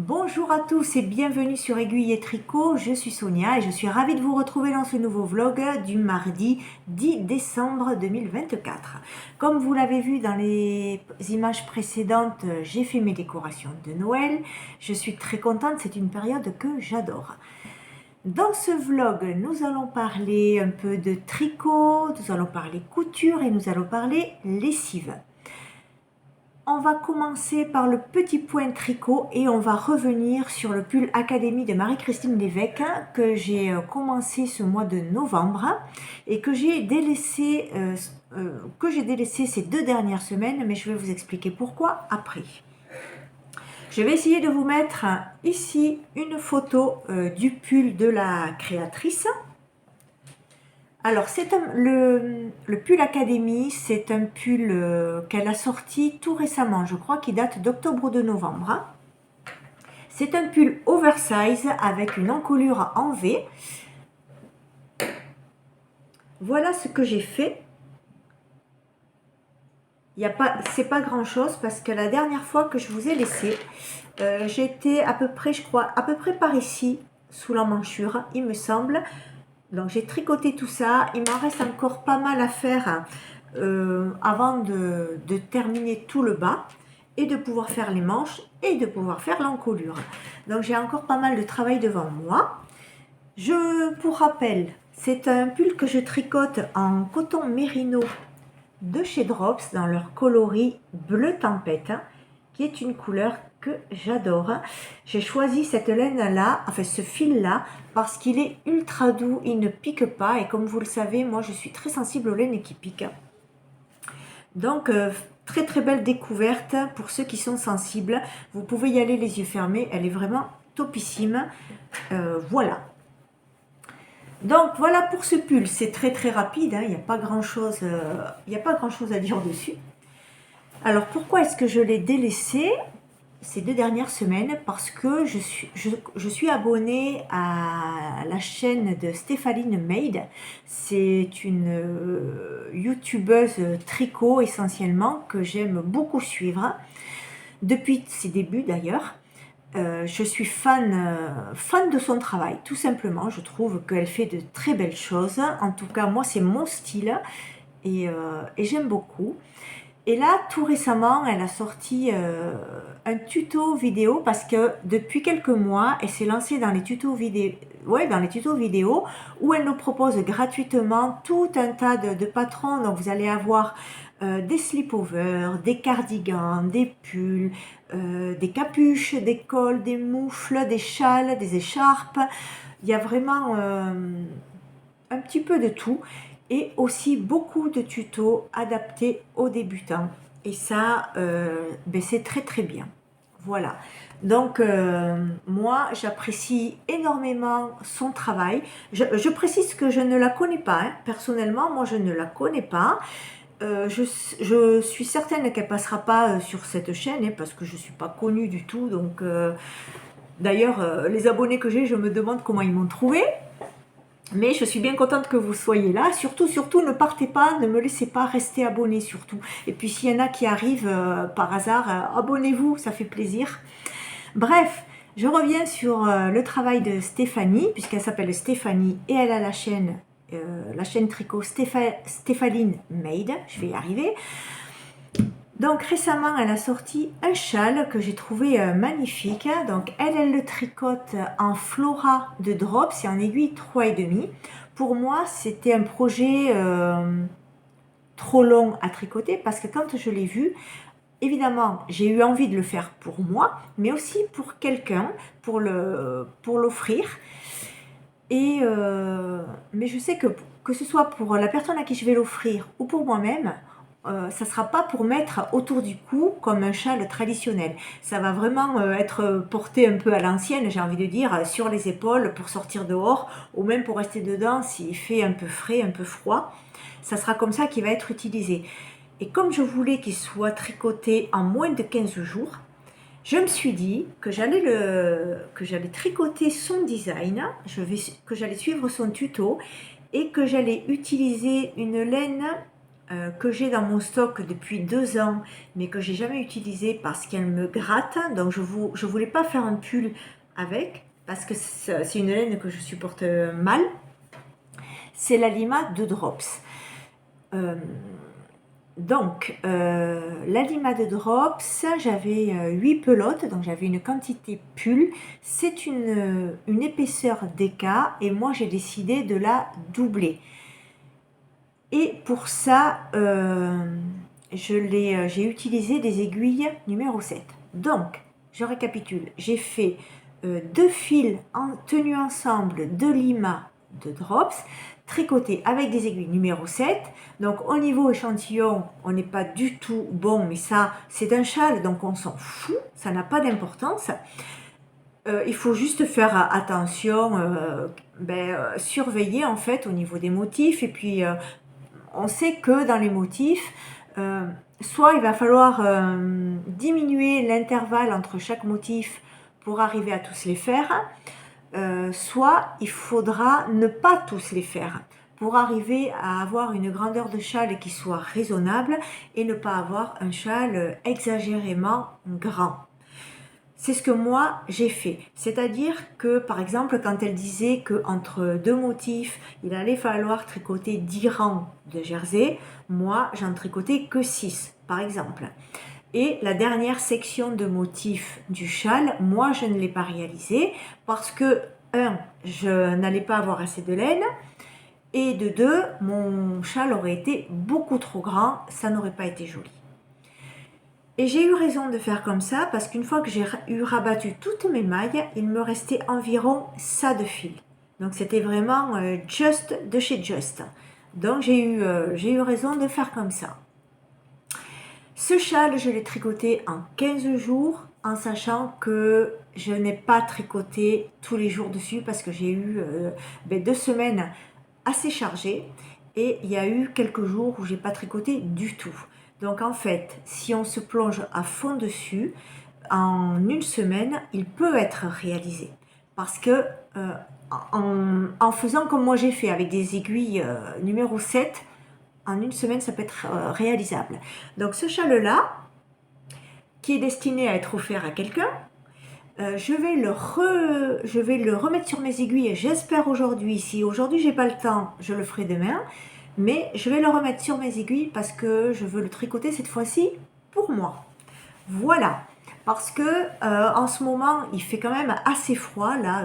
Bonjour à tous et bienvenue sur Aiguille et Tricot, je suis Sonia et je suis ravie de vous retrouver dans ce nouveau vlog du mardi 10 décembre 2024. Comme vous l'avez vu dans les images précédentes, j'ai fait mes décorations de Noël. Je suis très contente, c'est une période que j'adore. Dans ce vlog, nous allons parler un peu de tricot, nous allons parler couture et nous allons parler lessive. On va commencer par le petit point tricot et on va revenir sur le pull Académie de Marie-Christine Lévesque que j'ai commencé ce mois de novembre et que j'ai délaissé, ces 2 dernières semaines, mais je vais vous expliquer pourquoi après. Je vais essayer de vous mettre ici une photo du pull de la créatrice. Alors, le pull Académie, c'est un pull qu'elle a sorti tout récemment, je crois qu'il date d'octobre ou de novembre. C'est un pull oversize avec une encolure en V. Voilà ce que j'ai fait. C'est pas grand chose parce que la dernière fois que je vous ai laissé, j'étais à peu près, je crois, à peu près par ici, sous l'emmanchure, il me semble. Donc j'ai tricoté tout ça, il m'en reste encore pas mal à faire avant de terminer tout le bas et de pouvoir faire les manches et de pouvoir faire l'encolure. Donc j'ai encore pas mal de travail devant moi. Pour rappel, c'est un pull que je tricote en coton mérino de chez Drops dans leur coloris bleu tempête, qui est une couleur que j'adore. J'ai choisi cette laine là, enfin ce fil là, parce qu'il est ultra doux, il ne pique pas et comme vous le savez, moi je suis très sensible aux laines qui piquent. Donc très très belle découverte pour ceux qui sont sensibles. Vous pouvez y aller les yeux fermés, elle est vraiment topissime. Voilà. Donc voilà pour ce pull, c'est très très rapide, hein, il n'y a pas grand chose à dire dessus. Alors pourquoi est-ce que je l'ai délaissé ces 2 dernières semaines? Parce que je suis abonnée à la chaîne de Stéphanie Made. C'est une youtubeuse tricot essentiellement que j'aime beaucoup suivre, depuis ses débuts d'ailleurs. Je suis fan de son travail, tout simplement. Je trouve qu'elle fait de très belles choses. En tout cas, moi, c'est mon style et j'aime beaucoup. Et là, tout récemment, elle a sorti un tuto vidéo parce que depuis quelques mois, elle s'est lancée dans les tutos vidéo, où elle nous propose gratuitement tout un tas de patrons. Donc, vous allez avoir des slipovers, des cardigans, des pulls, des capuches, des cols, des moufles, des châles, des écharpes. Il y a vraiment un petit peu de tout. Et aussi beaucoup de tutos adaptés aux débutants. Et ça, c'est très très bien. Voilà. Donc, moi, j'apprécie énormément son travail. Je précise que je ne la connais pas. Hein. Personnellement, moi, je ne la connais pas. Je suis certaine qu'elle ne passera pas sur cette chaîne hein, parce que je ne suis pas connue du tout. Donc, d'ailleurs, les abonnés que j'ai, je me demande comment ils m'ont trouvé. Mais je suis bien contente que vous soyez là. Surtout, ne partez pas, ne me laissez pas rester abonné surtout. Et puis s'il y en a qui arrivent par hasard, abonnez-vous, ça fait plaisir. Bref, je reviens sur le travail de Stéphanie, puisqu'elle s'appelle Stéphanie et elle a la chaîne tricot Stéphanie Made. Je vais y arriver. Donc récemment, elle a sorti un châle que j'ai trouvé magnifique. Donc elle le tricote en Flora de Drops et en aiguille 3,5. Pour moi, c'était un projet trop long à tricoter parce que quand je l'ai vu, évidemment, j'ai eu envie de le faire pour moi, mais aussi pour quelqu'un, pour l'offrir. Et mais je sais que ce soit pour la personne à qui je vais l'offrir ou pour moi-même, ça ne sera pas pour mettre autour du cou comme un châle traditionnel. Ça va vraiment être porté un peu à l'ancienne, j'ai envie de dire, sur les épaules pour sortir dehors ou même pour rester dedans s'il fait un peu frais, un peu froid. Ça sera comme ça qu'il va être utilisé. Et comme je voulais qu'il soit tricoté en moins de 15 jours, je me suis dit que j'allais tricoter son design, que j'allais suivre son tuto et que j'allais utiliser une laine que j'ai dans mon stock depuis 2 ans, mais que j'ai jamais utilisé parce qu'elle me gratte. Donc je voulais pas faire un pull avec, parce que c'est une laine que je supporte mal. C'est la Lima de Drops. La Lima de Drops, j'avais 8 pelotes, donc j'avais une quantité pull. C'est une épaisseur DK et moi j'ai décidé de la doubler. Et pour ça, j'ai utilisé des aiguilles numéro 7. Donc, je récapitule, j'ai fait 2 fils tenus ensemble de Lima de Drops, tricotés avec des aiguilles numéro 7. Donc au niveau échantillon, on n'est pas du tout bon, mais ça, c'est un châle, donc on s'en fout, ça n'a pas d'importance. Il faut juste faire attention, surveiller en fait au niveau des motifs, et puis on sait que dans les motifs, soit il va falloir diminuer l'intervalle entre chaque motif pour arriver à tous les faire, soit il faudra ne pas tous les faire pour arriver à avoir une grandeur de châle qui soit raisonnable et ne pas avoir un châle exagérément grand. C'est ce que moi j'ai fait, c'est-à-dire que par exemple quand elle disait qu'entre 2 motifs il allait falloir tricoter 10 rangs de jersey, moi j'en tricotais que 6 par exemple. Et la dernière section de motifs du châle, moi je ne l'ai pas réalisée parce que je n'allais pas avoir assez de laine, et de 2, mon châle aurait été beaucoup trop grand, ça n'aurait pas été joli. Et j'ai eu raison de faire comme ça parce qu'une fois que j'ai rabattu toutes mes mailles, il me restait environ ça de fil. Donc c'était vraiment Just de chez Just. Donc j'ai eu raison de faire comme ça. Ce châle, je l'ai tricoté en 15 jours en sachant que je n'ai pas tricoté tous les jours dessus parce que j'ai eu 2 semaines assez chargées et il y a eu quelques jours où j'ai pas tricoté du tout. Donc en fait, si on se plonge à fond dessus, en 1 semaine, il peut être réalisé. Parce que en faisant comme moi j'ai fait avec des aiguilles numéro 7, en 1 semaine, ça peut être réalisable. Donc ce châle-là, qui est destiné à être offert à quelqu'un, je vais le remettre sur mes aiguilles, j'espère aujourd'hui. Si aujourd'hui j'ai pas le temps, je le ferai demain. Mais je vais le remettre sur mes aiguilles parce que je veux le tricoter cette fois-ci pour moi. Voilà. Parce que en ce moment, il fait quand même assez froid. Là,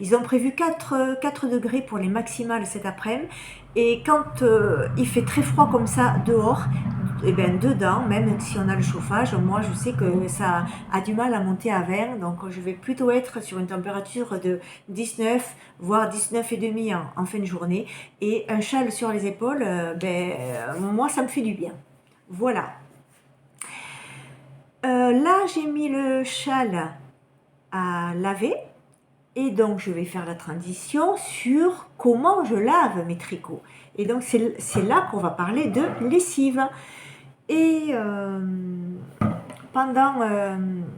ils ont prévu 4 degrés pour les maximales cet après-midi. Et quand il fait très froid comme ça dehors, et bien dedans, même si on a le chauffage, moi je sais que ça a du mal à monter à 20. Donc je vais plutôt être sur une température de 19, voire 19,5 en fin de journée. Et un châle sur les épaules, moi ça me fait du bien. Voilà. Là, j'ai mis le châle à laver et donc je vais faire la transition sur comment je lave mes tricots. Et donc c'est là qu'on va parler de lessive. Et pendant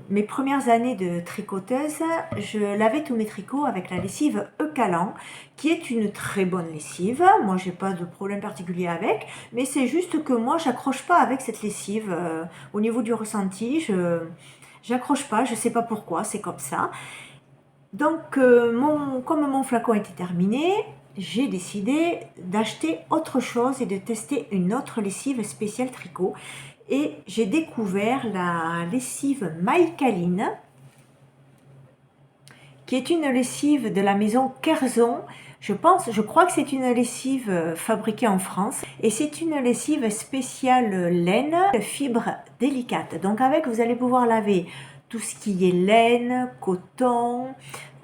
mes premières années de tricoteuse, je lavais tous mes tricots avec la lessive Eucalan, qui est une très bonne lessive. Moi, j'ai pas de problème particulier avec, mais c'est juste que moi, j'accroche pas avec cette lessive. Au niveau du ressenti, j'accroche pas, je sais pas pourquoi, c'est comme ça. Donc, comme mon flacon était terminé, j'ai décidé d'acheter autre chose et de tester une autre lessive spéciale tricot. Et j'ai découvert la lessive Maïkaline, qui est une lessive de la maison Kerzon. Je crois que c'est une lessive fabriquée en France. Et c'est une lessive spéciale laine, fibre délicate. Donc avec, vous allez pouvoir laver tout ce qui est laine, coton,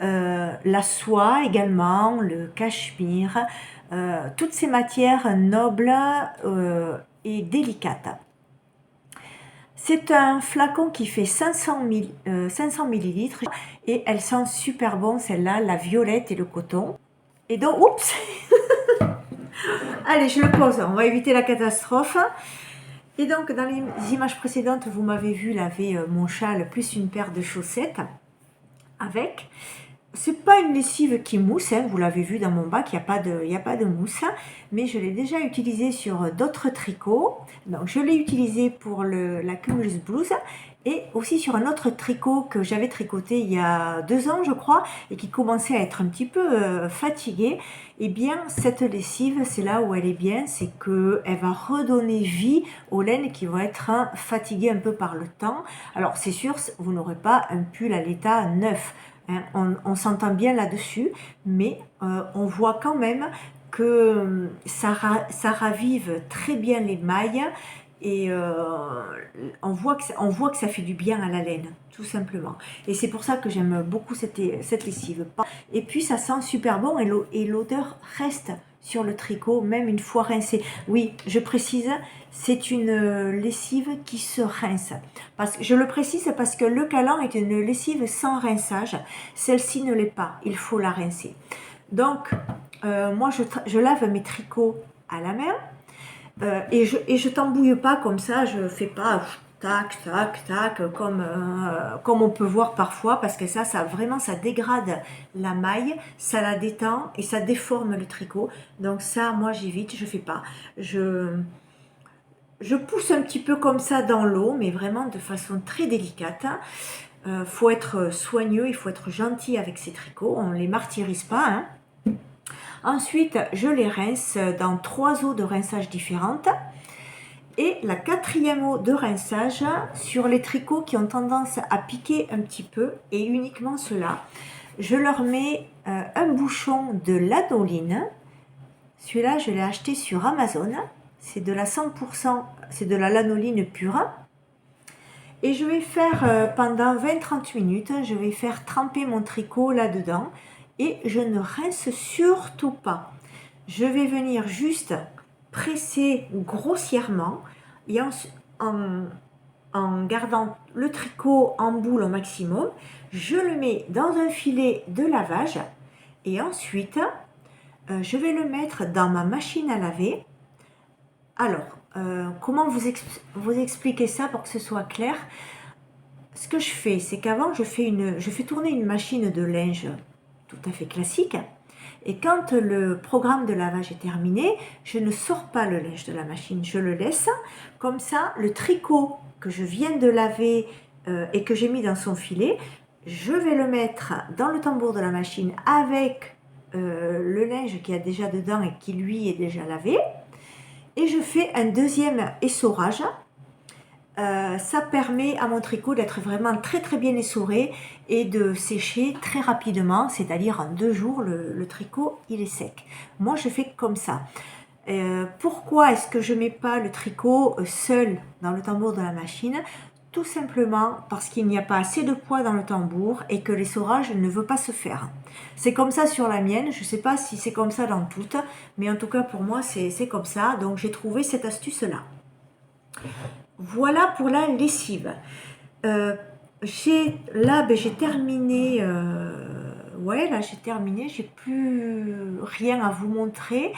la soie également, le cachemire, toutes ces matières nobles et délicates. C'est un flacon qui fait 500 ml et elles sentent super bon, celle-là, la violette et le coton. Et donc, oups. Allez, je le pose, on va éviter la catastrophe. Et donc, dans les images précédentes, vous m'avez vu laver mon châle plus une paire de chaussettes avec. c'est pas une lessive qui mousse, hein, vous l'avez vu dans mon bac, il n'y a pas de mousse, hein, mais je l'ai déjà utilisé sur d'autres tricots. Donc je l'ai utilisé pour la Cumulus Blouse et aussi sur un autre tricot que j'avais tricoté il y a 2 ans, je crois, et qui commençait à être un petit peu fatigué. Et bien, cette lessive, c'est là où elle est bien, c'est qu'elle va redonner vie aux laines qui vont être fatiguées un peu par le temps. Alors c'est sûr, vous n'aurez pas un pull à l'état neuf. Hein, on s'entend bien là-dessus, mais on voit quand même que ça ravive très bien les mailles et on voit que ça fait du bien à la laine, tout simplement. Et c'est pour ça que j'aime beaucoup cette lessive. Et puis ça sent super bon et l'odeur reste sur le tricot, même une fois rincé. Oui, je précise, c'est une lessive qui se rince. Je le précise parce que le Calan est une lessive sans rinçage. Celle-ci ne l'est pas, il faut la rincer. Donc, moi, je lave mes tricots à la main et je t'embouille pas comme ça, je fais pas tac, tac, tac, comme on peut voir parfois, parce que ça vraiment, ça dégrade la maille, ça la détend et ça déforme le tricot. Donc ça, moi, j'évite, je fais pas. Je pousse un petit peu comme ça dans l'eau, mais vraiment de façon très délicate. Faut être soigneux, il faut être gentil avec ces tricots, on ne les martyrise pas. Hein. Ensuite, je les rince dans 3 eaux de rinçage différentes. Et la 4e eau de rinçage sur les tricots qui ont tendance à piquer un petit peu, et uniquement ceux-là, je leur mets un bouchon de lanoline. Celui-là, je l'ai acheté sur Amazon. C'est de la 100%, c'est de la lanoline pure. Et je vais faire pendant 20-30 minutes, je vais faire tremper mon tricot là-dedans. Et je ne rince surtout pas. Je vais venir juste presser grossièrement et en gardant le tricot en boule au maximum. Je le mets dans un filet de lavage et ensuite, je vais le mettre dans ma machine à laver. Alors, comment vous expliquer ça pour que ce soit clair? Ce que je fais, c'est qu'avant, je fais tourner une machine de linge tout à fait classique. Et quand le programme de lavage est terminé, je ne sors pas le linge de la machine, je le laisse. Comme ça, le tricot que je viens de laver et que j'ai mis dans son filet, je vais le mettre dans le tambour de la machine avec le linge qui a déjà dedans et qui lui est déjà lavé. Et je fais un deuxième essorage. Ça permet à mon tricot d'être vraiment très très bien essoré et de sécher très rapidement, c'est-à-dire en 2 jours le tricot il est sec. Moi je fais comme ça. Pourquoi est-ce que je mets pas le tricot seul dans le tambour de la machine? Tout simplement parce qu'il n'y a pas assez de poids dans le tambour et que l'essorage ne veut pas se faire. C'est comme ça sur la mienne, je ne sais pas si c'est comme ça dans toutes, mais en tout cas pour moi c'est comme ça, donc j'ai trouvé cette astuce là. Voilà pour la lessive. J'ai terminé. Ouais, là j'ai terminé. J'ai plus rien à vous montrer.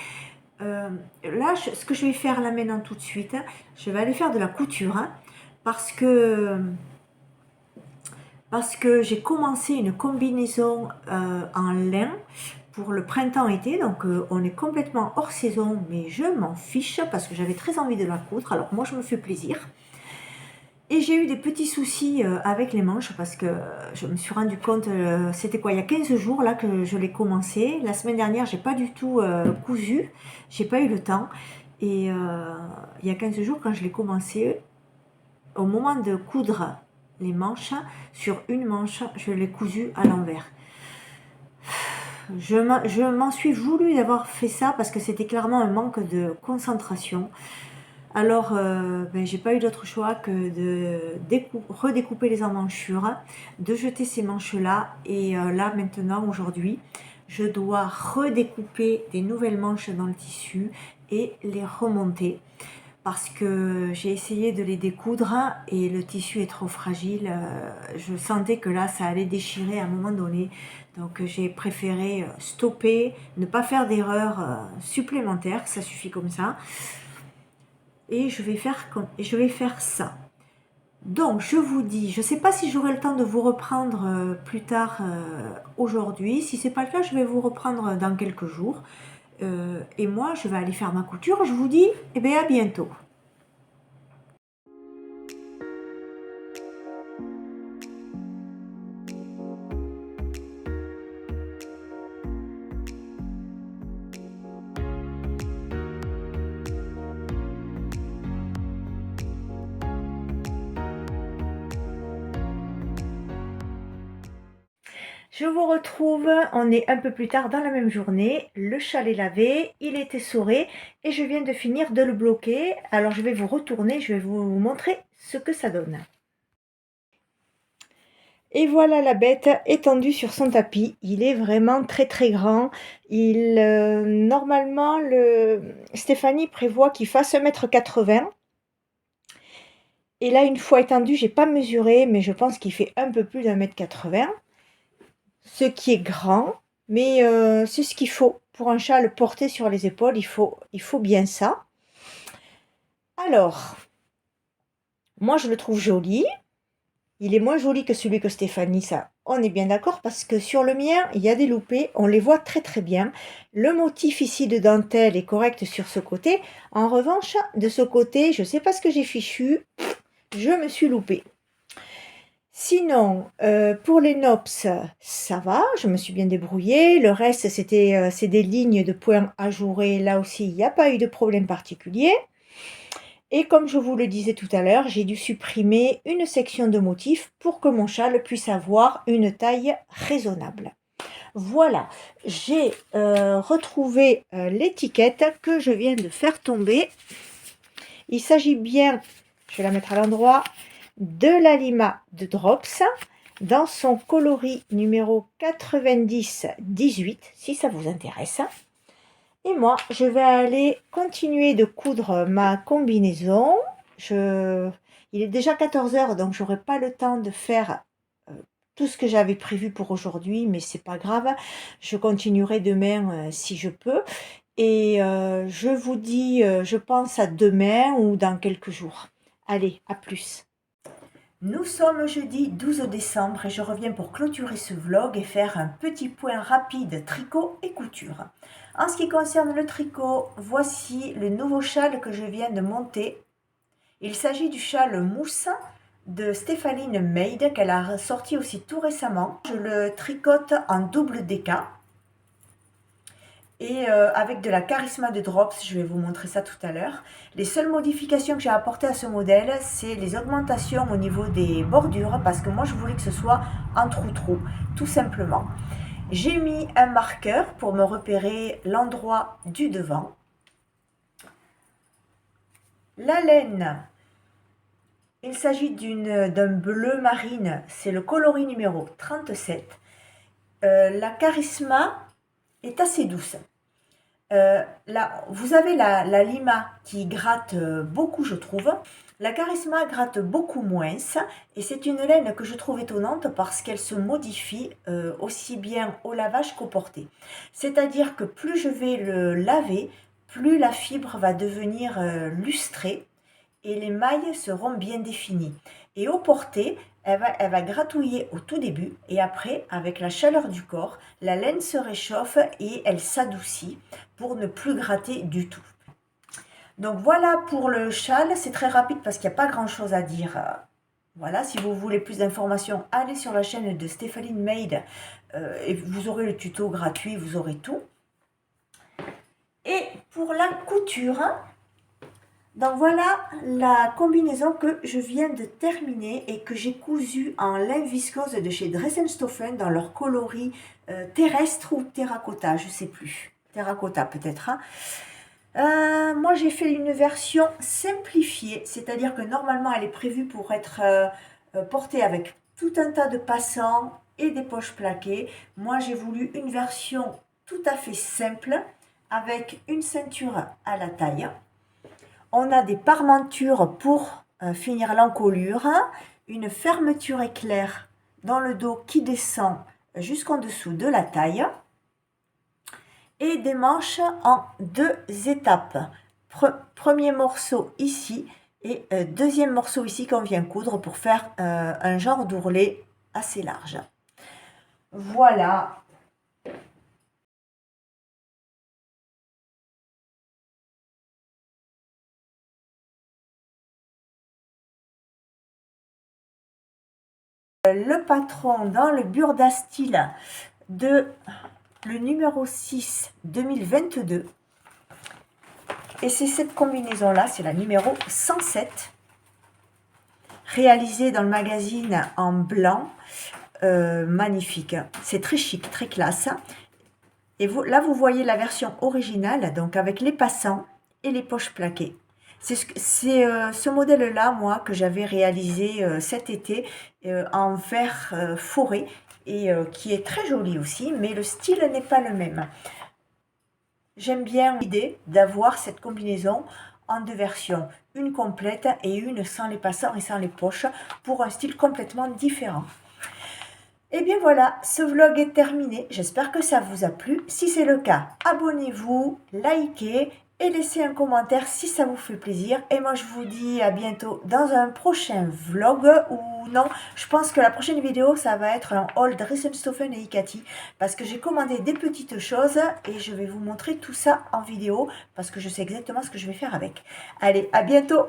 Là, ce que je vais faire là maintenant tout de suite, je vais aller faire de la couture parce que j'ai commencé une combinaison en lin pour le printemps-été, donc on est complètement hors saison, mais je m'en fiche parce que j'avais très envie de la coudre, alors moi je me fais plaisir. Et j'ai eu des petits soucis avec les manches parce que je me suis rendu compte, c'était quoi, il y a 15 jours là que je l'ai commencé. La semaine dernière, j'ai pas du tout cousu, j'ai pas eu le temps. Et il y a 15 jours, quand je l'ai commencé, au moment de coudre les manches, sur une manche, je l'ai cousu à l'envers. Je m'en suis voulu d'avoir fait ça parce que c'était clairement un manque de concentration. Alors, j'ai pas eu d'autre choix que de redécouper les emmanchures, de jeter ces manches-là. Et là, maintenant, aujourd'hui, je dois redécouper des nouvelles manches dans le tissu et les remonter. Parce que j'ai essayé de les découdre et le tissu est trop fragile. Je sentais que là, ça allait déchirer à un moment donné. Donc, j'ai préféré stopper, ne pas faire d'erreurs supplémentaires. Ça suffit comme ça. Et je vais faire ça. Donc, je vous dis, je ne sais pas si j'aurai le temps de vous reprendre plus tard aujourd'hui. Si ce n'est pas le cas, je vais vous reprendre dans quelques jours. Et moi, je vais aller faire ma couture. Je vous dis, eh bien, à bientôt. Je vous retrouve, on est un peu plus tard dans la même journée, le châle est lavé, il est essoré et je viens de finir de le bloquer. Alors je vais vous retourner, je vais vous montrer ce que ça donne. Et voilà la bête étendue sur son tapis, il est vraiment très très grand. Normalement, Stéphanie prévoit qu'il fasse 1,80 m. Et là, une fois étendu, j'ai pas mesuré, mais je pense qu'il fait un peu plus d'1,80 m. Ce qui est grand, mais c'est ce qu'il faut. Pour un châle porté sur les épaules, il faut bien ça. Alors, moi je le trouve joli. Il est moins joli que celui que Stéphanie, ça, on est bien d'accord, parce que sur le mien, il y a des loupés, on les voit très très bien. Le motif ici de dentelle est correct sur ce côté. En revanche, de ce côté, je ne sais pas ce que j'ai fichu, je me suis loupée. Sinon, pour les nops, ça va, je me suis bien débrouillée. Le reste, c'est des lignes de points ajourées. Là aussi, il n'y a pas eu de problème particulier. Et comme je vous le disais tout à l'heure, j'ai dû supprimer une section de motifs pour que mon châle puisse avoir une taille raisonnable. Voilà, j'ai retrouvé l'étiquette que je viens de faire tomber. Il s'agit bien, je vais la mettre à l'endroit, de la Lima de Drops dans son coloris numéro 90-18, si ça vous intéresse. Et moi, je vais aller continuer de coudre ma combinaison. Il est déjà 14 h, donc j'aurai pas le temps de faire tout ce que j'avais prévu pour aujourd'hui, mais c'est pas grave. Je continuerai demain si je peux. Et je vous dis, je pense à demain ou dans quelques jours. Allez, à plus. Nous sommes jeudi 12 décembre et je reviens pour clôturer ce vlog et faire un petit point rapide tricot et couture. En ce qui concerne le tricot, voici le nouveau châle que je viens de monter. Il s'agit du châle mousse de Stéphanie Meide qu'elle a sorti aussi tout récemment. Je le tricote en double DK. Et avec de la Charisma de Drops, je vais vous montrer ça tout à l'heure. Les seules modifications que j'ai apportées à ce modèle, c'est les augmentations au niveau des bordures, parce que moi je voulais que ce soit en trou-trou, tout simplement. J'ai mis un marqueur pour me repérer l'endroit du devant. La laine, il s'agit d'un bleu marine, c'est le coloris numéro 37. La Charisma est assez douce. Là, vous avez la Lima qui gratte beaucoup, je trouve. La Charisma gratte beaucoup moins et c'est une laine que je trouve étonnante parce qu'elle se modifie aussi bien au lavage qu'au porté. C'est-à-dire que plus je vais le laver, plus la fibre va devenir lustrée et les mailles seront bien définies. Et au porté, elle va gratouiller au tout début et après, avec la chaleur du corps, la laine se réchauffe et elle s'adoucit pour ne plus gratter du tout. Donc voilà pour le châle, c'est très rapide parce qu'il n'y a pas grand chose à dire. Voilà, si vous voulez plus d'informations, allez sur la chaîne de Stéphanie Meide et vous aurez le tuto gratuit, vous aurez tout. Et pour la couture, donc voilà la combinaison que je viens de terminer et que j'ai cousue en laine viscose de chez Dressenstoffen dans leur coloris terrestre ou terracotta, je ne sais plus. Terracotta peut-être. Hein. Moi j'ai fait une version simplifiée, c'est-à-dire que normalement elle est prévue pour être portée avec tout un tas de passants et des poches plaquées. Moi j'ai voulu une version tout à fait simple avec une ceinture à la taille. On a des parmentures pour finir l'encolure, une fermeture éclair dans le dos qui descend jusqu'en dessous de la taille et des manches en 2 étapes. Premier morceau ici Et deuxième morceau ici qu'on vient coudre pour faire un genre d'ourlet assez large. Voilà. Le patron dans le Burda Style de le numéro 6 2022. Et c'est cette combinaison là, c'est la numéro 107, réalisée dans le magazine en blanc. Magnifique, c'est très chic, très classe. Et vous, là vous voyez la version originale, donc avec les passants et les poches plaquées. C'est ce modèle là, moi, que j'avais réalisé cet été en vert forêt, et qui est très joli aussi, mais le style n'est pas le même. J'aime bien l'idée d'avoir cette combinaison en deux versions, une complète et une sans les passants et sans les poches, pour un style complètement différent. Et bien voilà, ce vlog est terminé. J'espère que ça vous a plu. Si c'est le cas, abonnez-vous, likez et laissez un commentaire si ça vous fait plaisir. Et moi, je vous dis à bientôt dans un prochain vlog. Ou non, je pense que la prochaine vidéo, ça va être un haul de Risenstoffen et Ikati. Parce que j'ai commandé des petites choses et je vais vous montrer tout ça en vidéo. Parce que je sais exactement ce que je vais faire avec. Allez, à bientôt!